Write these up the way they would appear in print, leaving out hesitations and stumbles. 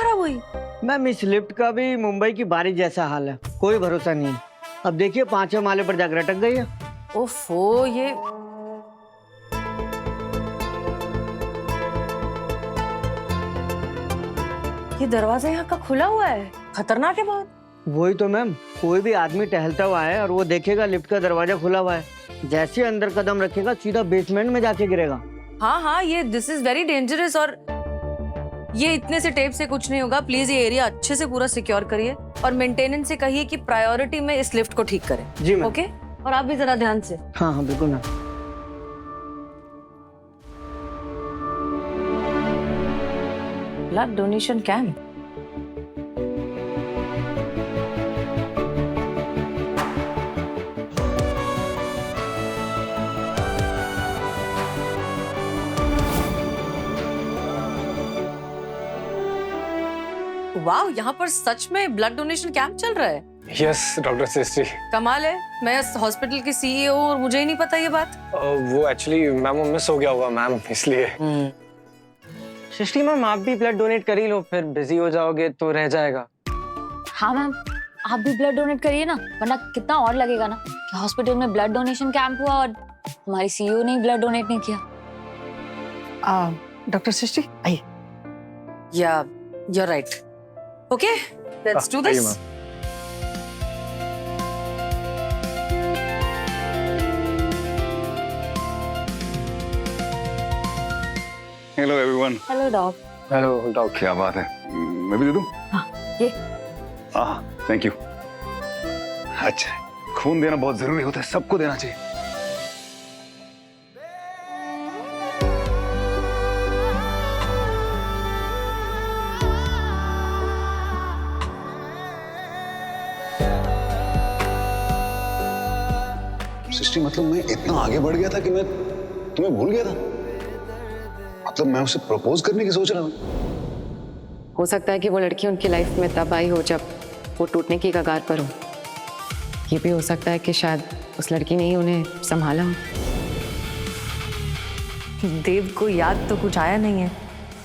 खराब हुई? मैम इस लिफ्ट का भी मुंबई की बारिश जैसा हाल है, कोई भरोसा नहीं है। अब देखिए 5वें माले पर जाकर अटक गई है। ओफो, ये दरवाजा यहाँ का खुला हुआ है, खतरनाक है बहुत। वही तो मैम, कोई भी आदमी टहलता हुआ है और वो देखेगा लिफ्ट का दरवाजा खुला हुआ है, जैसे अंदर कदम रखेगा सीधा बेसमेंट में जाके गिरेगा। हाँ हाँ, ये दिस इज वेरी डेंजरस। और ये इतने से टेप से कुछ नहीं होगा। प्लीज ये एरिया अच्छे से पूरा सिक्योर करिए और मेंटेनेंस से कहिए कि प्रायोरिटी में इस लिफ्ट को ठीक करें। जी मैम। ओके, और आप भी जरा ध्यान से। हाँ हाँ बिल्कुल मैम। Blood donation camp. वाह, यहाँ पर सच में ब्लड डोनेशन कैंप चल रहा है। यस डॉक्टर सृष्टि। कमाल है, मैं इस हॉस्पिटल की सीईओ हूँ और मुझे ही नहीं पता ये बात। वो एक्चुअली मैम मिस हो गया होगा मैम, इसलिए। सृष्टि मैम, आप भी ब्लड डोनेट कर ही लो, फिर बिजी हो जाओगे तो रह जाएगा। हाँ मैम, आप भी ब्लड डोनेट करिए ना, वरना कितना और लगेगा ना कि हॉस्पिटल में ब्लड डोनेशन कैंप हुआ और हमारी सीईओ ने ब्लड डोनेट नहीं किया। डॉक्टर सृष्टि आइए। या you're right. Okay, let's do this. Hello everyone. Hello dog. Hello doctor. क्या बात है, मैं भी दे दूं? हाँ, ये। Thank you. अच्छा, खून देना बहुत जरूरी होता है, सबको देना चाहिए। सृष्टि, मतलब मैं इतना आगे बढ़ गया था कि मैं तुम्हें भूल गया था। मतलब मैं उसे प्रपोज करने की सोच रहा हूँ। हो सकता है कि वो लड़की उनकी लाइफ में तब आई हो जब वो टूटने की कगार पर हो। ये भी हो सकता है कि शायद उस लड़की ने ही उन्हें संभाला हो। देव को याद तो कुछ आया नहीं है,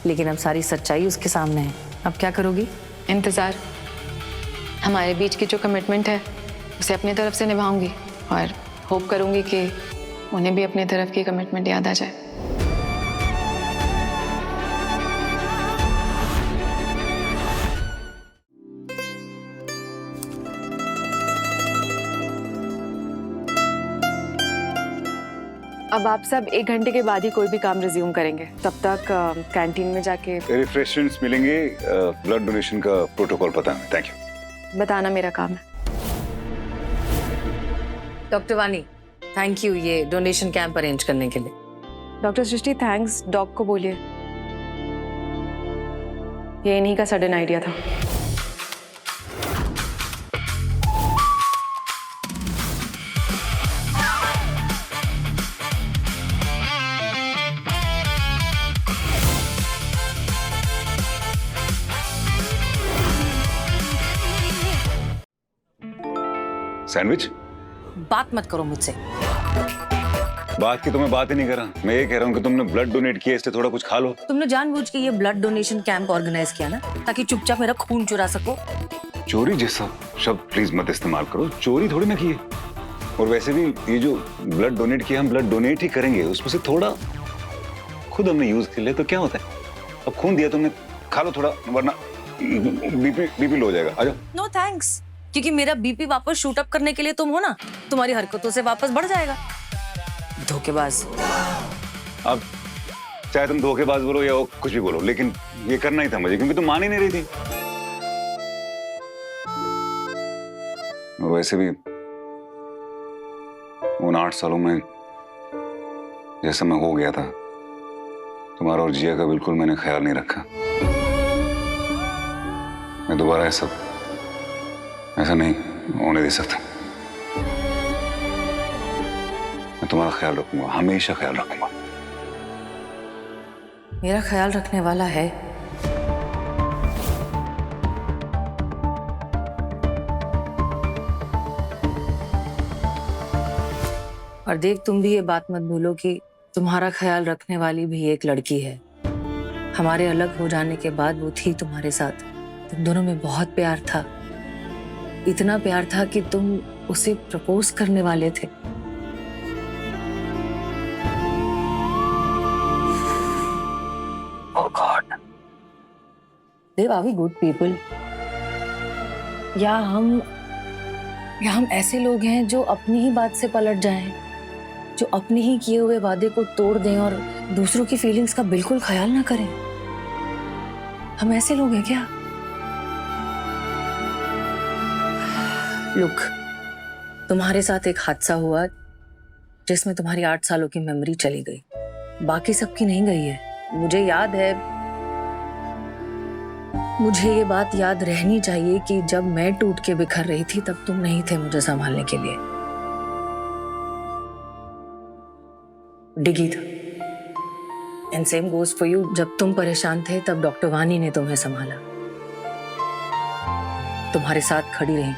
लेकिन अब सारी सच्चाई उसके सामने है। अब क्या करोगी? इंतजार। हमारे बीच की जो कमिटमेंट है उसे अपनी तरफ से निभाऊंगी और होप करूंगी कि उन्हें भी अपनी तरफ की कमिटमेंट याद आ जाए। अब आप सब 1 घंटे के बाद ही कोई भी काम रिज्यूम करेंगे। तब तक कैंटीन में जाके रिफ्रेशमेंट्स मिलेंगे। ब्लड डोनेशन का प्रोटोकॉल पता है। Thank you. बताना मेरा काम है। डॉक्टर वानी, थैंक यू ये डोनेशन कैंप अरेंज करने के लिए। डॉक्टर सृष्टि, थैंक्स डॉग को बोलिए, ये इन्हीं का सडन आइडिया था। सैंडविच? बात मत करो मुझसे। बात की तो मैं बात ही नहीं कर रहा। मैं ये कह रहा हूँ कि तुमने ब्लड डोनेट किया, इसलिए थोड़ा कुछ खा लो। तुमने जानबूझ के ये ब्लड डोनेशन कैंप ऑर्गेनाइज किया ना, ताकि चुपचाप मेरा खून चुरा सको। चोरी जैसा शब्द प्लीज मत इस्तेमाल करो। चोरी थोड़ी ना की है। और वैसे भी ये जो ब्लड डोनेट किया, हम ब्लड डोनेट ही करेंगे, उसमें से थोड़ा खुद हमने यूज कर लिया तो क्या होता है। अब खून दिया तुमने, खा लो थोड़ा, वरना बीपी लो हो जाएगा। आ जाओ। नो थैंक्स, क्योंकि मेरा बीपी वापस शूट अप करने के लिए तुम हो ना, तुम्हारी हरकतों से वापस बढ़ जाएगा। धोखेबाज। अब चाहे तुम धोखेबाज बोलो या कुछ भी बोलो, लेकिन ये करना ही था मुझे, क्योंकि तुम मान ही नहीं रही थी। और वैसे भी उन 8 सालों में जैसा मैं हो गया था, तुम्हारा और जिया का बिल्कुल मैंने ख्याल नहीं रखा। मैं दोबारा ऐसा नहीं होने दे सकता। मैं तुम्हारा ख्याल रखूंगा, हमेशा ख्याल रखूंगा। मेरा ख्याल रखने वाला है। और देव, तुम भी ये बात मत भूलो कि तुम्हारा ख्याल रखने वाली भी एक लड़की है। हमारे अलग हो जाने के बाद वो थी तुम्हारे साथ। तुम दोनों में बहुत प्यार था, इतना प्यार था कि तुम उसे प्रपोज करने वाले थे। Oh God. Dave, are we good people? या हम ऐसे लोग हैं जो अपनी ही बात से पलट जाएं, जो अपने ही किए हुए वादे को तोड़ दें और दूसरों की फीलिंग्स का बिल्कुल ख्याल ना करें? हम ऐसे लोग हैं क्या? लुक, तुम्हारे साथ एक हादसा हुआ जिसमें तुम्हारी 8 सालों की मेमोरी चली गई, बाकी सबकी नहीं गई है। मुझे याद है, मुझे ये बात याद रहनी चाहिए कि जब मैं टूट के बिखर रही थी तब तुम नहीं थे मुझे संभालने के लिए, डिगी था। And same goes for you, जब तुम परेशान थे तब डॉक्टर वानी ने तुम्हें संभाला, तुम्हारे साथ खड़ी रही।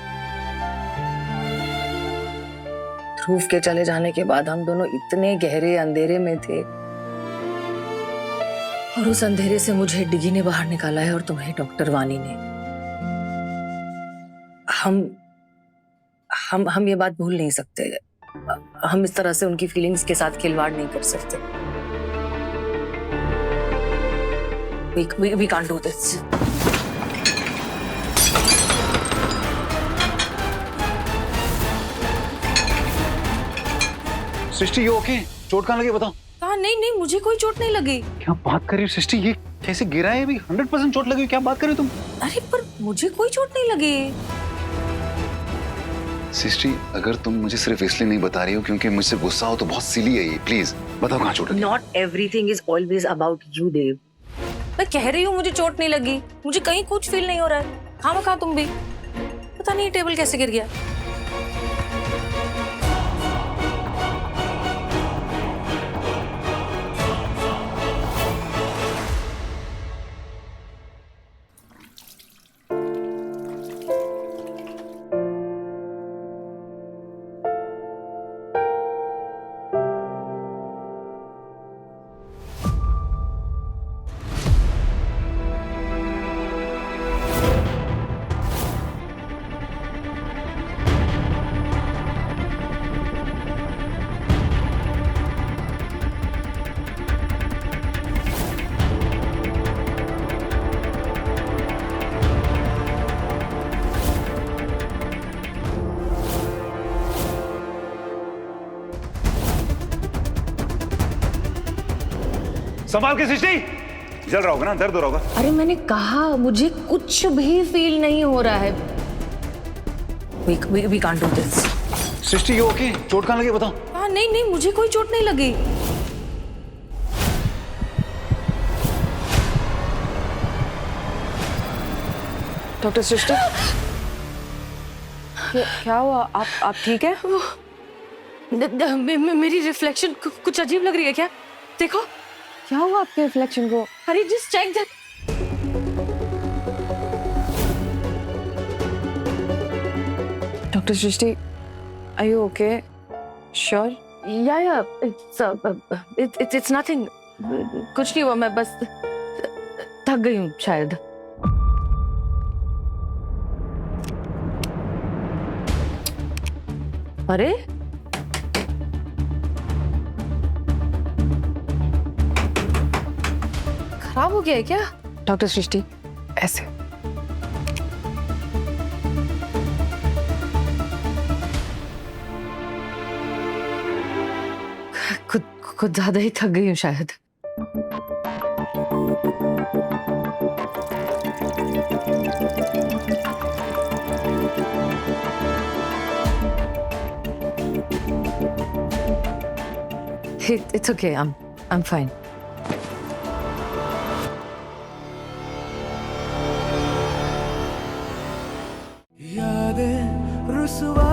ध्रुव के चले जाने के बाद हम दोनों इतने गहरे अंधेरे में थे और उस अंधेरे से मुझे डिगी ने बाहर निकाला है और तुम्हें डॉक्टर वानी ने। हम ये बात भूल नहीं सकते, हम इस तरह से उनकी फीलिंग्स के साथ खिलवाड़ नहीं कर सकते। We can't do this. सृष्टि ये ओके? चोट कहाँ लगी बताओ? कहा नहीं, मुझे कोई चोट नहीं लगी। क्या बात कर रही हो सृष्टि? ये कैसे गिरा है? अभी 100% चोट लगी हुई, क्या बात कर रही हो तुम? अरे पर मुझे कोई चोट नहीं लगी। सृष्टि, अगर तुम मुझे सिर्फ इसलिए नहीं बता रही हो क्योंकि मुझसे गुस्सा हो तो बहुत सिली है ये, प्लीज बताओ कहाँ चोट लगी? Not everything is always about you, Dave. मैं कह रही हूँ मुझे चोट नहीं लगी, मुझे कहीं कुछ फील नहीं हो रहा है। खामखा तुम भी, पता नहीं टेबल कैसे गिर गया। संभाल के सृष्टि, जल रहा होगा ना, दर्द हो रहा होगा। अरे मैंने कहा मुझे कुछ भी फील नहीं हो रहा है। We can't do this. सृष्टि ये ओके? चोट कहाँ लगी बताओ? हाँ नहीं, मुझे कोई चोट नहीं लगी। डॉक्टर सृष्टि, क्या हुआ? आप ठीक है? मेरी रिफ्लेक्शन कुछ अजीब लग रही है क्या? देखो क्या हुआ आपके रिफ्लेक्शन को? अरे just check that. Doctor Srishti, are you okay? Sure? या इट्स नथिंग, कुछ नहीं हुआ, मैं बस थक गई हूँ शायद। अरे खराब हो गया है क्या? डॉक्टर सृष्टि, ऐसे खुद ज्यादा ही थक गई हूँ शायद। It's okay. I'm fine. यादें रुसवा